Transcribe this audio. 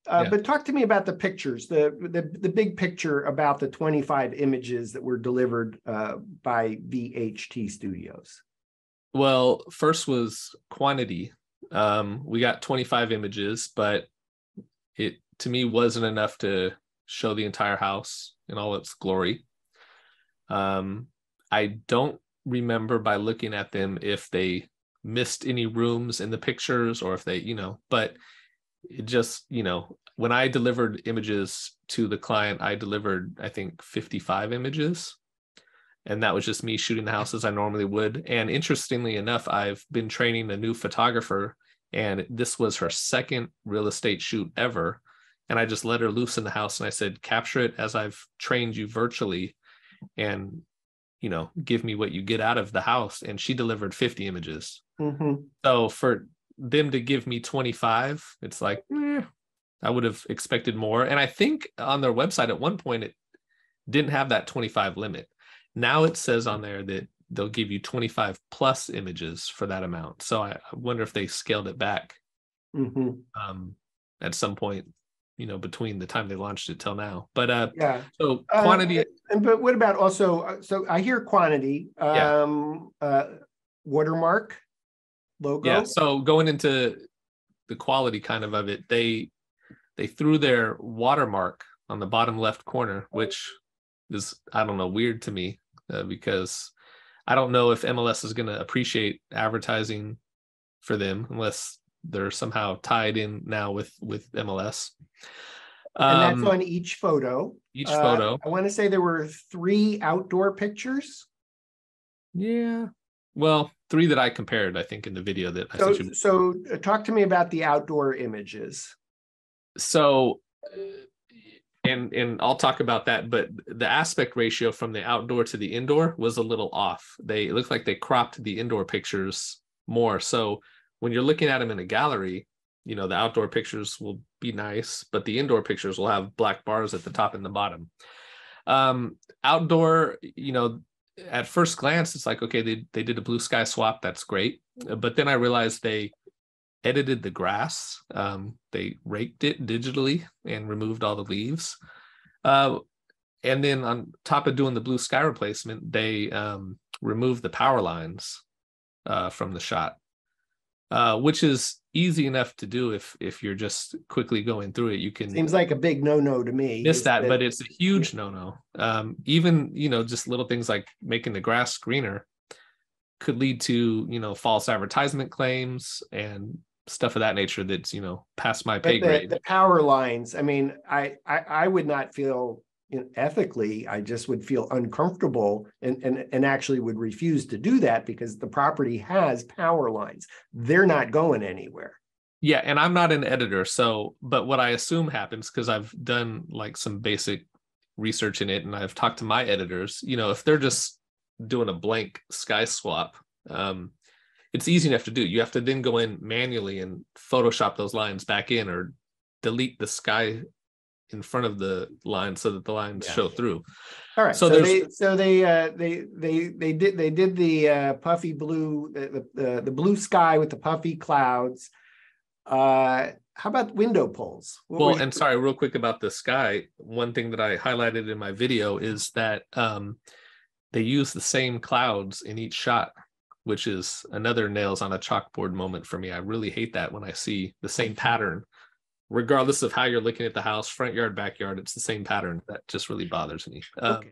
Yeah. But talk to me about the pictures, the big picture about the 25 images that were delivered by VHT Studios. Well, first was quantity. We got 25 images, but it to me wasn't enough to show the entire house in all its glory. I don't remember by looking at them if they missed any rooms in the pictures or if they, but it just, when I delivered images to the client, I delivered, I think, 55 images. And that was just me shooting the house as I normally would. And interestingly enough, I've been training a new photographer, and this was her second real estate shoot ever. And I just let her loose in the house and I said, capture it as I've trained you virtually and, give me what you get out of the house. And she delivered 50 images. Mm-hmm. So for them to give me 25, it's like, I would have expected more. And I think on their website at one point, it didn't have that 25 limit. Now it says on there that they'll give you 25 plus images for that amount. So I wonder if they scaled it back at some point, between the time they launched it till now. But so quantity. But what about also, so I hear quantity, watermark, logo. Yeah, so going into the quality kind of it, they threw their watermark on the bottom left corner, which is, I don't know, weird to me because I don't know if MLS is going to appreciate advertising for them unless they're somehow tied in now with MLS. And that's on each photo. Each photo. I want to say there were 3 outdoor pictures. Yeah. Well, 3 that I compared, I think, in the video that I sent you. So talk to me about the outdoor images. So, and I'll talk about that, but the aspect ratio from the outdoor to the indoor was a little off. It looked like they cropped the indoor pictures more. So when you're looking at them in a gallery, the outdoor pictures will be nice, but the indoor pictures will have black bars at the top and the bottom. Outdoor, at first glance, it's like, okay, they did a blue sky swap. That's great. But then I realized they edited the grass. They raked it digitally and removed all the leaves. And then on top of doing the blue sky replacement, they removed the power lines from the shot. Which is easy enough to do if you're just quickly going through it. You can seems like a big no to me. Miss that, but it's a huge no. Even just little things like making the grass greener could lead to false advertisement claims and stuff of that nature that's past my pay grade. The power lines. I mean, I would not feel ethically, I just would feel uncomfortable and actually would refuse to do that because the property has power lines. They're not going anywhere. Yeah, and I'm not an editor, but what I assume happens, because I've done like some basic research in it and I've talked to my editors, if they're just doing a blank sky swap, it's easy enough to do. You have to then go in manually and Photoshop those lines back in or delete the sky in front of the line so that the lines show through. All right. So they did the puffy blue, the blue sky with the puffy clouds. How about window pulls? And sorry, real quick about the sky. One thing that I highlighted in my video is that they use the same clouds in each shot, which is another nails on a chalkboard moment for me. I really hate that when I see the same pattern. Regardless of how you're looking at the house, front yard, backyard, it's the same pattern. That just really bothers me. Okay.